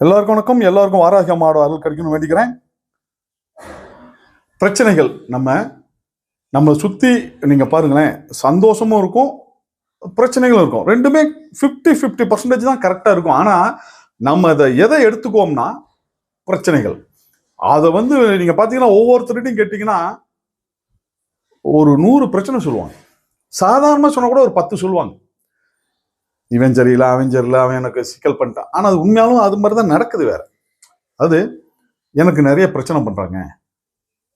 எல்லாருக்கும் வணக்கம். எல்லாருக்கும் வாராகி அம்மாவோட அருள் கிடைக்கணும்னு வேண்டிக்கிறேன். பிரச்சனைகள் நம்ம சுத்தி நீங்க பாருங்களேன், சந்தோஷமும் இருக்கும், பிரச்சனைகளும் இருக்கும். ரெண்டுமே 50-50% தான் கரெக்டா இருக்கும். ஆனா நம்ம எதை எடுத்துக்குவோம்னா பிரச்சனைகள். அதை நீங்க பாத்தீங்கன்னா ஒவ்வொருத்தருடையும் கேட்டீங்கன்னா ஒரு 100 பிரச்சனை சொல்லுவாங்க. சாதாரணமா சொன்னா கூட ஒரு 10 சொல்லுவாங்க. இவன் சரியில்லை, அவன் சரியில்லை, அவன் எனக்கு சிக்கல் பண்ணிட்டான். ஆனா அது உண்மையாலும் அது மாதிரிதான் நடக்குது. வேற அது எனக்கு நிறைய பிரச்சனை பண்றாங்க,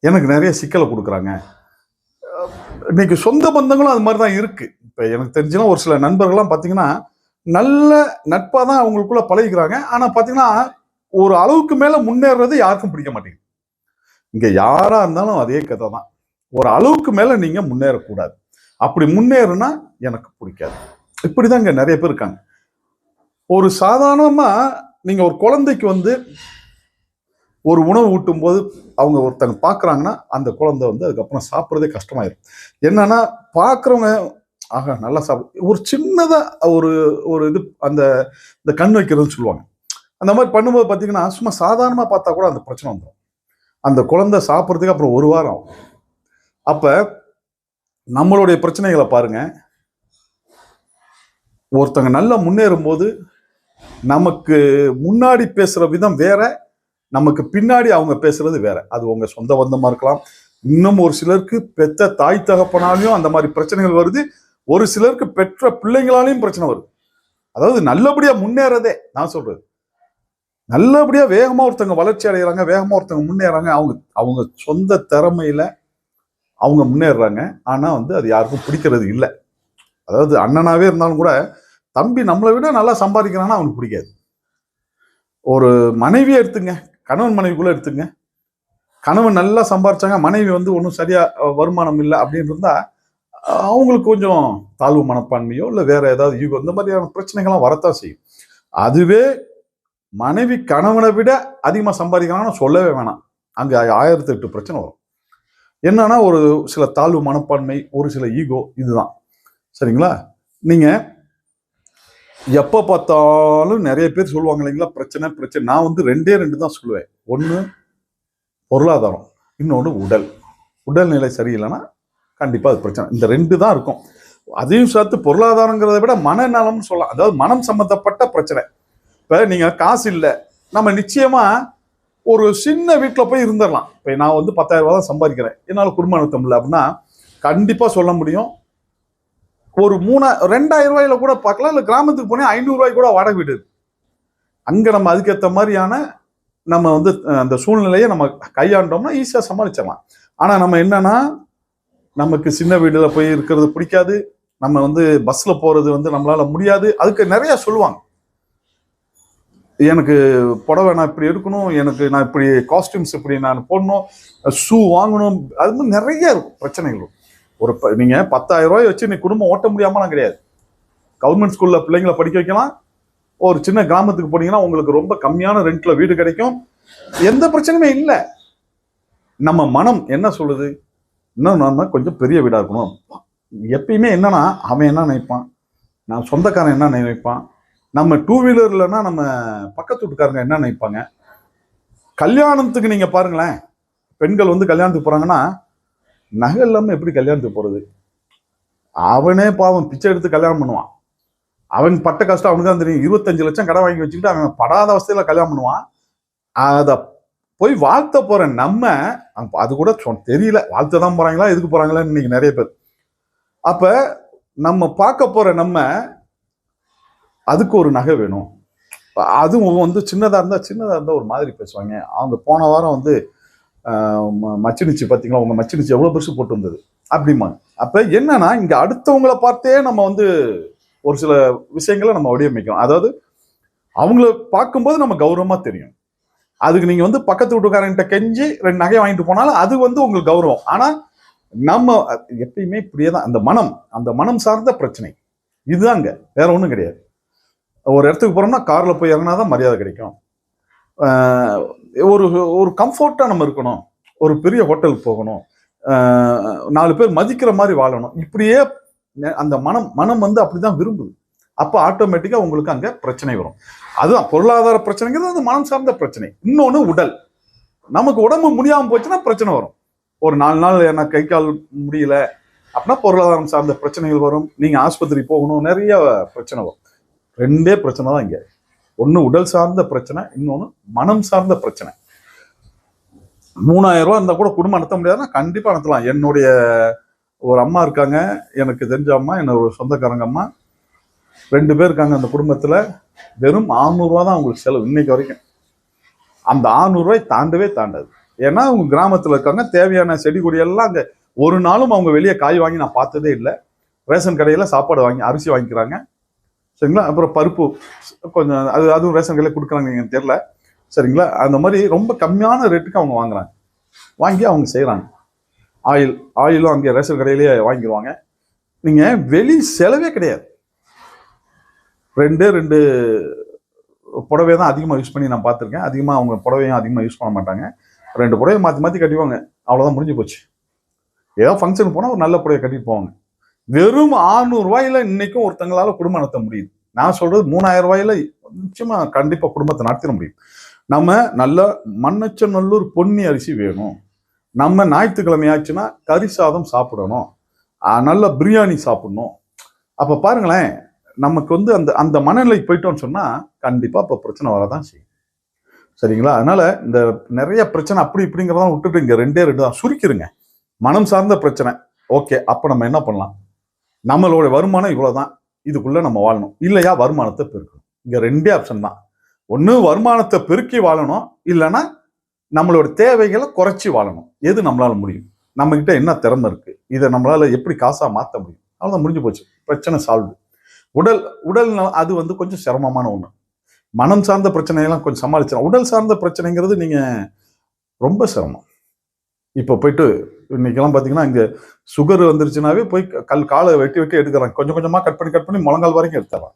எனக்கு நிறைய சிக்கலை கொடுக்குறாங்க. இன்னைக்கு சொந்த பந்தங்களும் அது மாதிரிதான் இருக்கு. இப்ப எனக்கு தெரிஞ்சுன்னா ஒரு சில நண்பர்கள்லாம் பாத்தீங்கன்னா நல்ல நட்பா தான் அவங்களுக்குள்ள பழகிக்கிறாங்க. ஆனா பாத்தீங்கன்னா ஒரு அளவுக்கு மேல முன்னேறது யாருக்கும் பிடிக்க மாட்டேங்குது. இங்க யாரா இருந்தாலும் அதே கதை தான். ஒரு அளவுக்கு மேல நீங்க முன்னேறக்கூடாது. அப்படி முன்னேறுனா எனக்கு பிடிக்காது. இப்படிதான் இங்க நிறைய பேர் இருக்காங்க. ஒரு சாதாரணமா நீங்க ஒரு குழந்தைக்கு ஒரு உணவு ஊட்டும் போது அவங்க ஒருத்தங்க பாக்குறாங்கன்னா அந்த குழந்தை அதுக்கப்புறம் சாப்பிட்றதே கஷ்டமாயிரும். என்னன்னா பாக்குறவங்க ஆக நல்லா சாப்பிடு, ஒரு சின்னதா ஒரு ஒரு இது இந்த கண் வைக்கிறதுன்னு சொல்லுவாங்க. அந்த மாதிரி பண்ணும்போது பாத்தீங்கன்னா சும்மா சாதாரணமா பார்த்தா கூட அந்த பிரச்சனை வந்துடும். அந்த குழந்தை சாப்பிட்றதுக்கு அப்புறம் ஒரு வாரம் ஆகும். அப்ப நம்மளுடைய பிரச்சனைகளை பாருங்க. ஒருத்தங்க நல்லா முன்னேறும் போது நமக்கு முன்னாடி பேசுற விதம் வேற, நமக்கு பின்னாடி அவங்க பேசுறது வேற. அது உங்க சொந்த பந்தமா இருக்கலாம். இன்னும் ஒரு சிலருக்கு பெத்த தாய் தகப்பனாலையும் அந்த மாதிரி பிரச்சனைகள் வருது. ஒரு சிலருக்கு பெற்ற பிள்ளைங்களாலையும் பிரச்சனை வருது. அதாவது நல்லபடியா முன்னேறதே நான் சொல்றது, நல்லபடியா வேகமா ஒருத்தவங்க வளர்ச்சி அடைகிறாங்க, வேகமா ஒருத்தவங்க முன்னேறாங்க. அவங்க சொந்த திறமையில அவங்க முன்னேறாங்க. ஆனா அது யாருக்கும் பிடிக்கிறது இல்லை. அதாவது அண்ணனாவே இருந்தாலும் கூட தம்பி நம்மளை விட நல்லா சம்பாதிக்கிறான்னா அவனுக்கு பிடிக்காது. ஒரு மனைவியை எடுத்துங்க, கணவன் மனைவிக்குள்ள எடுத்துங்க. கணவன் நல்லா சம்பாரிச்சாங்க, மனைவி ஒன்றும் சரியா வருமானம் இல்லை அப்படின்னு இருந்தா அவங்களுக்கு கொஞ்சம் தாழ்வு மனப்பான்மையோ இல்லை வேற ஏதாவது ஈகோ, இந்த மாதிரியான பிரச்சனைகள்லாம் வரத்தான் செய்யும். அதுவே மனைவி கணவனை விட அதிகமா சம்பாதிக்கிறான்னு சொல்லவே வேணாம். அங்க 1008 பிரச்சனை வரும். என்னன்னா ஒரு சில தாழ்வு மனப்பான்மை, ஒரு சில ஈகோ, இதுதான். சரிங்களா? நீங்க எப்ப பார்த்தாலும் நிறைய பேர் சொல்லுவாங்க இல்லைங்களா, பிரச்சனை பிரச்சனை. நான் ரெண்டே தான் சொல்லுவேன். ஒண்ணு பொருளாதாரம், இன்னொன்று உடல்நிலை சரியில்லைன்னா கண்டிப்பா அது பிரச்சனை. இந்த 2 தான் இருக்கும். அதையும் சேர்த்து பொருளாதாரங்கிறத விட மனநலம்னு சொல்லலாம். அதாவது மனம் சம்பந்தப்பட்ட பிரச்சனை. இப்ப நீங்க காசு இல்லை, நம்ம நிச்சயமா ஒரு சின்ன வீட்டுல போய் இருந்துடலாம். இப்ப நான் 10,000 ரூபாய் தான் சம்பாதிக்கிறேன், என்னால குடும்பம் நடத்த முடியல அப்படின்னா கண்டிப்பா சொல்ல முடியும். ஒரு 2,000 ரூபாயில கூட பார்க்கலாம். இல்ல கிராமத்துக்கு போனே 500 ரூபாய்க்கு கூட வாடகை வீடு. அங்க நம்ம அதுக்கேற்ற மாதிரியான நம்ம அந்த சூழ்நிலையை நம்ம கையாண்டோம்னா ஈஸியா சமாளிச்சிடலாம். ஆனா நம்ம என்னன்னா, நமக்கு சின்ன வீடுல போய் இருக்கிறது பிடிக்காது, நம்ம பஸ்ல போறது நம்மளால முடியாது. அதுக்கு நிறைய சொல்லுவாங்க. எனக்கு புடவை நான் இப்படி எடுக்கணும், எனக்கு நான் இப்படி காஸ்டியூம்ஸ் இப்படி நான் போடணும், ஷூ வாங்கணும், அது மாதிரி நிறைய இருக்கும் பிரச்சனைகள். நீங்க 10,000 ரூபாய் வச்சு நீ குடும்பம் ஓட்ட முடியாமலாம் கிடையாது. கவர்மெண்ட் ஸ்கூல்ல பிள்ளைங்களை படிக்க வைக்கலாம். ஒரு சின்ன கிராமத்துக்கு போனீங்கன்னா உங்களுக்கு ரொம்ப கம்மியான ரெண்ட்ல வீடு கிடைக்கும். எந்த பிரச்சனையுமே இல்லை. நம்ம மனம் என்ன சொல்லுது, இன்னும் நம்ம கொஞ்சம் பெரிய வீடா இருக்கணும். எப்பயுமே என்னன்னா அவன் என்ன நினைப்பான், நான் சொந்தக்காரன் என்ன நினைப்பான், நம்ம 2 வீலர்லன்னா நம்ம பக்கத்து வீட்டுக்காரங்க என்ன நினைப்பாங்க. கல்யாணத்துக்கு நீங்க பாருங்களேன், பெண்கள் கல்யாணத்துக்கு போறாங்கன்னா நகை இல்லாம எப்படி கல்யாணத்துக்கு போறது? அவனே பாவம் பிச்சை எடுத்து கல்யாணம் பண்ணுவான். அவன் பட்ட கஷ்டம் அவனுக்கு தான் தெரியும். 25 லட்சம் கடை வாங்கி வச்சுக்கிட்டு அவன் படாத அவஸ்தையில கல்யாணம் பண்ணுவான். அத போய் வாழ்த்த போற நம்ம அது கூட தெரியல, வாழ்த்த தான் போறாங்களா எதுக்கு போறாங்களான்னு இன்னைக்கு நிறைய பேர். அப்ப நம்ம பார்க்க போற நம்ம அதுக்கு ஒரு நகை வேணும். அதுவும் சின்னதா இருந்தா ஒரு மாதிரி பேசுவாங்க. அவங்க போன வாரம் மச்சினிச்சு பார்த்தீங்களா, உங்க மச்சினிச்சு எவ்வளவு பெருசு போட்டு வந்தது அப்படிமாங்க. அப்ப என்னன்னா இங்க அடுத்தவங்களை பார்த்தே நம்ம ஒரு சில விஷயங்களை நம்ம வடிவமைக்கிறோம். அதாவது அவங்கள பார்க்கும்போது நம்ம கௌரவமா தெரியும். அதுக்கு நீங்க பக்கத்து வீட்டுக்காரங்கிட்ட கெஞ்சி 2 நகையை வாங்கிட்டு போனாலும் அது உங்களுக்கு கௌரவம். ஆனா நம்ம எப்பயுமே இப்படியேதான். அந்த மனம் சார்ந்த பிரச்சனை இதுதாங்க, வேற ஒண்ணும் கிடையாது. ஒரு இடத்துக்கு போறோம்னா கார்ல போய் இறங்கினாதான் மரியாதை கிடைக்கும். ஒரு ஒரு கம்ஃபர்ட்டா நம்ம இருக்கணும், ஒரு பெரிய ஹோட்டலுக்கு போகணும், 4 பேர் மதிக்கிற மாதிரி வாழணும். இப்படியே அந்த மனம் அப்படிதான் விரும்புது. அப்ப ஆட்டோமேட்டிக்கா உங்களுக்கு அங்க பிரச்சனை வரும். அதுதான் பொருளாதார பிரச்சனைங்கிறது அது மனம் சார்ந்த பிரச்சனை. இன்னொன்னு உடல். நமக்கு உடம்பு முடியாம போச்சுன்னா பிரச்சனை வரும். ஒரு 4 நாள் எனக்கு கை கால் முடியல அப்படின்னா பொருளாதாரம் சார்ந்த பிரச்சனைகள் வரும். நீங்க ஆஸ்பத்திரி போகணும், நிறைய பிரச்சனை வரும். 2 பிரச்சனை தான் இங்க. ஒண்ணு உடல் சார்ந்த பிரச்சனை, இன்னொன்னு மனம் சார்ந்த பிரச்சனை. 3000 ரூபாய் இருந்தா கூட குடும்பம் நடத்த முடியாதுன்னா கண்டிப்பா நடத்தலாம். என்னுடைய ஒரு அம்மா இருக்காங்க, எனக்கு தெரிஞ்ச அம்மா, என்னோட சொந்தக்காரங்க அம்மா, 2 பேர் இருக்காங்க அந்த குடும்பத்துல. வெறும் 600 ரூபா தான் அவங்களுக்கு செலவு இன்னைக்கு வரைக்கும். அந்த 600 ரூபாய் தாண்டவே தாண்டாது. ஏன்னா அவங்க கிராமத்துல இருக்காங்க, தேவையான செடி கொடி எல்லாம் அங்க. ஒரு நாளும் அவங்க வெளியே காய் வாங்கி நான் பார்த்ததே இல்லை. ரேஷன் கடையில சாப்பாடு வாங்கி அரிசி வாங்கிக்கிறாங்க, சரிங்களா. அப்புறம் பருப்பு கொஞ்சம் அதுவும் ரேஷன் கடையில கொடுக்குறாங்க தெரியல, சரிங்களா. அந்த மாதிரி ரொம்ப கம்மியான ரேட்டுக்கு அவங்க வாங்குறாங்க, வாங்கி அவங்க செய்யறாங்க. ஆயிலும் அங்கே ரேஷன் கடையிலேயே வாங்கிடுவாங்க. நீங்க வெளி செலவே கிடையாது. 2 புடவை தான் அதிகமாக யூஸ் பண்ணி நான் பார்த்துருக்கேன். அதிகமாக அவங்க புடவையும் அதிகமாக யூஸ் பண்ண மாட்டாங்க. 2 புடவை மாற்றி மாற்றி கட்டிவாங்க, அவ்வளோதான், முடிஞ்சு போச்சு. ஏதோ ஃபங்க்ஷனுக்கு போனால் ஒரு நல்ல புடவை கட்டிட்டு போவாங்க. வெறும் 600 ரூபாயில இன்னைக்கும் ஒருத்தங்களால குடும்பம் நடத்த முடியுது. நான் சொல்றது 3000 ரூபாயில நிச்சயமா கண்டிப்பா குடும்பத்தை நடத்திட முடியும். நம்ம நல்ல மண்ணச்சநல்லூர் பொன்னி அரிசி வேணும். நம்ம ஞாயிற்றுக்கிழமை ஆச்சுன்னா கறி சாதம் சாப்பிடணும், நல்ல பிரியாணி சாப்பிடணும். அப்ப பாருங்களேன், நமக்கு வந்து அந்த அந்த மனநிலைக்கு போயிட்டோம்னு சொன்னா கண்டிப்பா இப்ப பிரச்சனை வரதான் செய்யும், சரிங்களா. அதனால இந்த நிறைய பிரச்சனை அப்படி இப்படிங்கிறதான் விட்டுட்டு இங்க 2 தான் சுருக்கிருங்க. மனம் சார்ந்த பிரச்சனை, ஓகே. அப்ப நம்ம என்ன பண்ணலாம்? நம்மளோட வருமானம் இவ்வளவுதான், இதுக்குள்ள நம்ம வாழணும். இல்லையா வருமானத்தை பெருக்கணும். இங்க 2 ஆப்ஷன் தான். ஒண்ணு வருமானத்தை பெருக்கி வாழணும், இல்லைன்னா நம்மளோட தேவைகளை குறைச்சி வாழணும். எது நம்மளால முடியும்? நம்ம கிட்ட என்ன திறமை இருக்கு, இதை நம்மளால எப்படி காசா மாற்ற முடியும்? அவ்வளவுதான், முடிஞ்சு போச்சு, பிரச்சனை சால்வ். உடல் அது வந்து கொஞ்சம் சிரமமான ஒண்ணு. மனம் சார்ந்த பிரச்சனையெல்லாம் கொஞ்சம் சமாளிச்சிடலாம். உடல் சார்ந்த பிரச்சனைங்கிறது நீங்க ரொம்ப சிரமம். இப்போ போயிட்டு இன்னைக்கெல்லாம் பாத்தீங்கன்னா இங்க சுகர் வந்துருச்சுனாவே போய் காலை வெட்டி வெட்டி எடுக்கிறாங்க. கொஞ்சம் கொஞ்சமா கட் பண்ணி முழங்கால் வரைக்கும் எடுத்துடலாம்.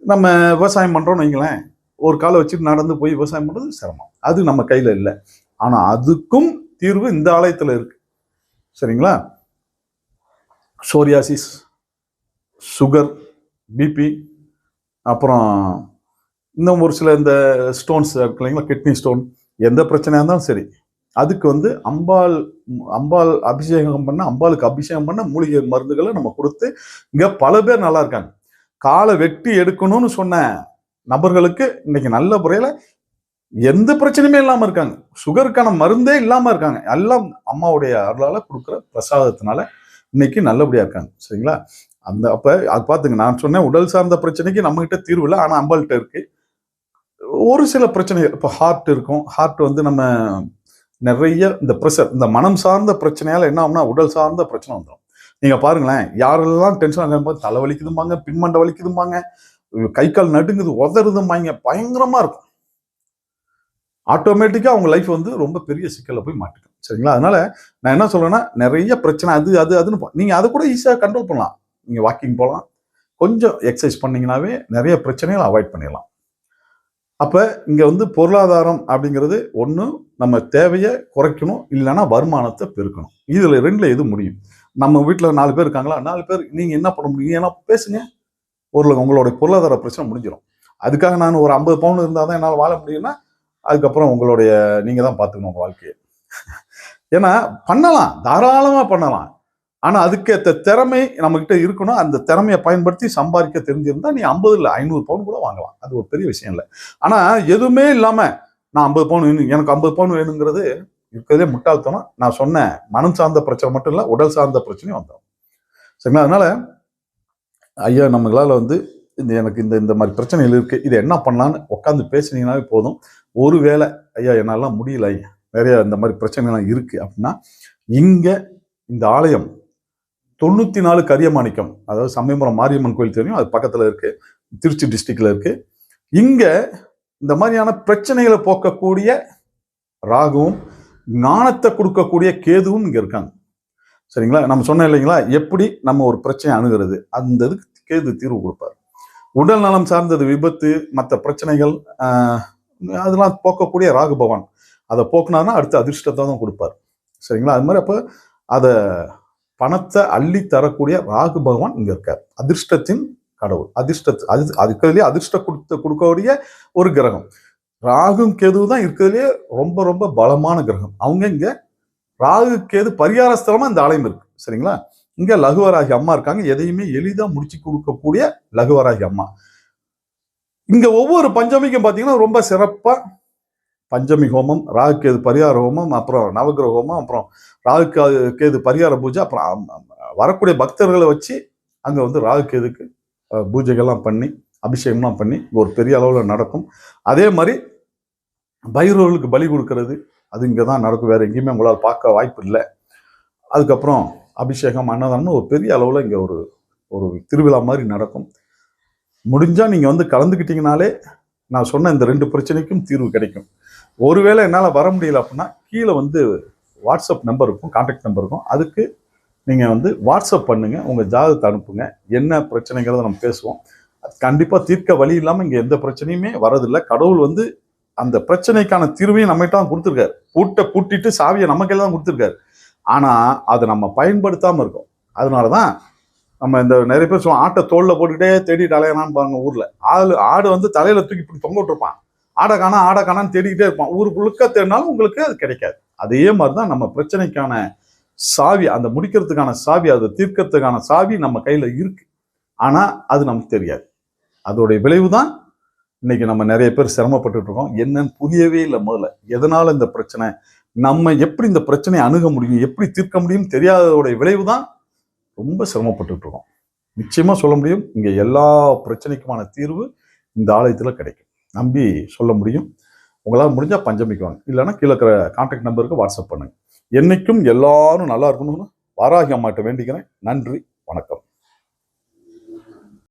நம்ம விவசாயம் பண்றோம்னு வைங்களேன், ஒரு காலை வச்சுட்டு நடந்து போய் விவசாயம் பண்றது சிரமம். அது நம்ம கையில இல்லை. ஆனா அதுக்கும் தீர்வு இந்த ஆலயத்துல இருக்கு, சரிங்களா. சோரியாசிஸ், சுகர், பிபி, அப்புறம் இன்னும் ஒரு சில இந்த ஸ்டோன்ஸ் இருக்கு இல்லைங்களா, கிட்னி ஸ்டோன், எந்த பிரச்சனையா இருந்தாலும் சரி, அதுக்கு வந்து அம்பாள் அபிஷேகம் பண்ண, அம்பாளுக்கு அபிஷேகம் பண்ண மூலிகை மருந்துகளை நம்ம கொடுத்து இங்க பல பேர் நல்லா இருக்காங்க. காலை வெட்டி எடுக்கணும்னு சொன்ன நபர்களுக்கு இன்னைக்கு நல்ல முறையில எந்த பிரச்சனையுமே இல்லாம இருக்காங்க. சுகருக்கான மருந்தே இல்லாம இருக்காங்க. எல்லாம் அம்மாவுடைய அருளால கொடுக்குற பிரசாதத்தினால இன்னைக்கு நல்லபடியா இருக்காங்க, சரிங்களா. அந்த அப்ப அது பாத்துங்க, நான் சொன்னேன் உடல் சார்ந்த பிரச்சனைக்கு நம்ம கிட்ட தீர்வு இல்லை, ஆனா அம்பாள்கிட்ட இருக்கு. ஒரு சில பிரச்சனைகள், இப்போ ஹார்ட் இருக்கும். ஹார்ட் வந்து நம்ம நிறைய இந்த ப்ரெஷர், இந்த மனம் சார்ந்த பிரச்சனையால என்ன ஆகும்னா உடல் சார்ந்த பிரச்சனை வந்துடும். நீங்க பாருங்களேன், யாரெல்லாம் டென்ஷன் ஆகும்போது தலை வலிக்குதும்பாங்க, பின்மண்டை வலிக்குதும்பாங்க, கை கால் நடுங்குது, உதறுதும்பாங்க, பயங்கரமா இருக்கும். ஆட்டோமேட்டிக்கா அவங்க லைஃப் வந்து ரொம்ப பெரிய சிக்கல்ல போய் மாட்டிக்கும், சரிங்களா. அதனால நான் என்ன சொல்றேன்னா, நிறைய பிரச்சனை அதுன்னு நீங்க அதை கூட ஈஸியா கண்ட்ரோல் பண்ணலாம். நீங்க வாக்கிங் போகலாம், கொஞ்சம் எக்ஸசைஸ் பண்ணீங்கன்னாவே நிறைய பிரச்சனைகளை அவாய்ட் பண்ணிடலாம். அப்ப இங்க வந்து பொருளாதாரம் அப்படிங்கிறது ஒண்ணு, நம்ம தேவையை குறைக்கணும், இல்லைன்னா வருமானத்தை பெருக்கணும். இதுல 2ல எது முடியும்? நம்ம வீட்டுல 4 பேர் இருக்காங்களா, 4 பேர் நீங்க என்ன பண்ண முடியும்? ஏன்னா பேசுங்க, உங்களுடைய பொருளாதார பிரச்சனை முடிஞ்சிடும். அதுக்காக நான் ஒரு 50 பவுன் இருந்தாதான் என்னால் வாழ முடியும்னா அதுக்கப்புறம் உங்களுடைய நீங்க தான் பார்த்துக்கணும் உங்க வாழ்க்கையை. ஏன்னா பண்ணலாம், தாராளமா பண்ணலாம். ஆனா அதுக்கேற்ற திறமை நம்ம கிட்ட இருக்கணும். அந்த திறமையை பயன்படுத்தி சம்பாதிக்க தெரிஞ்சிருந்தா நீ 50 இல்லை 500 பவுன் கூட வாங்கலாம். அது ஒரு பெரிய விஷயம் இல்லை. ஆனா எதுவுமே இல்லாம நான் 50 பவுன் வேணும், எனக்கு 50 பவுன் வேணுங்கிறது இருக்கிறதே முட்டாள்தனம். நான் சொன்ன மனம் சார்ந்த பிரச்சனை மட்டும் இல்லை, உடல் சார்ந்த பிரச்சனையும் வந்துடும், சரிங்களா. அதனால ஐயா, நம்மளால வந்து எனக்கு இந்த மாதிரி பிரச்சனைகள் இருக்கு, இது என்ன பண்ணலான்னு உட்காந்து பேசுனீங்கன்னாவே போதும். ஒருவேளை ஐயா என்னாலாம் முடியல, நிறைய இந்த மாதிரி பிரச்சனைலாம் இருக்கு அப்படின்னா, இங்க இந்த ஆலயம் 94 கரியமாணிக்கம், அதாவது சமயபுரம் மாரியம்மன் கோயில் தெரியும், அது பக்கத்துல இருக்கு, திருச்சி டிஸ்ட்ரிக்ட்ல இருக்கு. இங்க இந்த மாதிரியான பிரச்சனைகளை போக்கக்கூடிய ராகுவும் ஞானத்தை கொடுக்கக்கூடிய கேதுவும் இங்க இருக்காங்க, சரிங்களா. நம்ம சொன்னோம் இல்லைங்களா, எப்படி நம்ம ஒரு பிரச்சனை அணுகிறது, அந்த இதுக்கு கேது தீர்வு கொடுப்பாரு. உடல் நலம் சார்ந்தது, விபத்து, மற்ற பிரச்சனைகள், அதெல்லாம் போக்கக்கூடிய ராகு பகவான் அதை போக்குனாருன்னா அடுத்த அதிர்ஷ்டத்தை தான் கொடுப்பார், சரிங்களா. அது மாதிரி அப்போ அதை பணத்தை அள்ளி தரக்கூடிய ராகு பகவான் இங்க இருக்கார், அதிர்ஷ்டத்தின் கடவுள். அதுக்குள்ளேயே அதிர்ஷ்டம் கொடுக்கக்கூடிய ஒரு கிரகம். ராகும் கேது தான் இருக்கிறதுலே ரொம்ப ரொம்ப பலமான கிரகம். அவங்க இங்க ராகு கேது பரிகார ஸ்தலமா இந்த ஆலயம் இருக்கு. சரிங்களா? இங்க லகுவராகி அம்மா இருக்காங்க. எதையுமே எளிதா முடிச்சு கொடுக்கக்கூடிய லகுவராகி அம்மா. இங்க ஒவ்வொரு பஞ்சமிக்கும் பாத்தீங்கன்னா ரொம்ப சிறப்பா பஞ்சமி ஹோமம், ராகு கேது பரிகார ஹோமம், அப்புறம் நவகிரக ஹோமம், அப்புறம் ராகு கேது பரிகார பூஜை, அப்புறம் வரக்கூடிய பக்தர்களை வச்சு அங்க வந்து ராகு கேதுக்கு பூஜைகள்லாம் பண்ணி அபிஷேகம்லாம் பண்ணி ஒரு பெரிய அளவில் நடக்கும். அதே மாதிரி பைரவர்களுக்கு பலி கொடுக்கறது அது இங்கே தான் நடக்கும். வேற எங்கேயுமே உங்களால் பார்க்க வாய்ப்பு இல்லை. அதுக்கப்புறம் அபிஷேகம், அன்னதானம்னு ஒரு பெரிய அளவில் இங்கே ஒரு திருவிழா மாதிரி நடக்கும். முடிஞ்சா நீங்க வந்து கலந்துக்கிட்டீங்கனாலே நான் சொன்ன இந்த 2 பிரச்சனைக்கும் தீர்வு கிடைக்கும். ஒருவேளை என்னால் வர முடியல அப்படின்னா கீழே வந்து வாட்ஸ்அப் நம்பர் இருக்கும், கான்டாக்ட் நம்பர் இருக்கும். அதுக்கு நீங்க வந்து வாட்ஸ்அப் பண்ணுங்க, உங்க ஜாதகத்தை அனுப்புங்க. என்ன பிரச்சனைங்கிறத நம்ம பேசுவோம். கண்டிப்பா தீர்க்க வழி இல்லாம இங்க எந்த பிரச்சனையுமே வரதில்லை. கடவுள் வந்து அந்த பிரச்சனைக்கான தீர்வையும் நம்மகிட்ட தான் கொடுத்துருக்காரு. பூட்டிட்டு சாவியை நம்ம கையில தான் கொடுத்துருக்காரு. ஆனா அதை நம்ம பயன்படுத்தாம இருக்கோம். அதனாலதான் நம்ம இந்த நிறைய பேர் சொல்லுவோம், ஆட்டை தோல்ல போட்டுக்கிட்டே தேடிட்டு அலையனான்னு பாருங்க. ஊர்ல ஆடு வந்து தலையில தூக்கி இப்படி தொங்க விட்டுருப்பான். ஆடை காணான்னு தேடிக்கிட்டே இருப்பான். ஊர் முழுக்க தேடினாலும் உங்களுக்கு அது கிடைக்காது. அதே மாதிரிதான் நம்ம பிரச்சனைக்கான சாவி, அந்த முடிக்கிறதுக்கான சாவி, அதை தீர்க்கறதுக்கான சாவி நம்ம கையில இருக்கு. ஆனா அது நமக்கு தெரியாது. அதோடைய விளைவு தான் இன்னைக்கு நம்ம நிறைய பேர் சிரமப்பட்டு இருக்கோம். என்னன்னு புரியவே இல்லை. முதல்ல எதனால இந்த பிரச்சனை, நம்ம எப்படி இந்த பிரச்சனையை அணுக முடியும், எப்படி தீர்க்க முடியும் தெரியாததோடைய விளைவு தான் ரொம்ப சிரமப்பட்டு இருக்கோம். நிச்சயமா சொல்ல முடியும், இங்க எல்லா பிரச்சனைக்குமான தீர்வு இந்த ஆலயத்துல கிடைக்கும். நம்பி சொல்ல முடியும். உங்களால் முடிஞ்சா பஞ்சமிக்கு வாங்க, இல்லைன்னா கீழே இருக்கிற கான்டாக்ட் நம்பருக்கு வாட்ஸ்அப் பண்ணுங்க. என்னைக்கும் எல்லாரும் நல்லா இருக்கணும்னு வாராகி அம்மாட்ட வேண்டிக்கிறேன். நன்றி, வணக்கம்.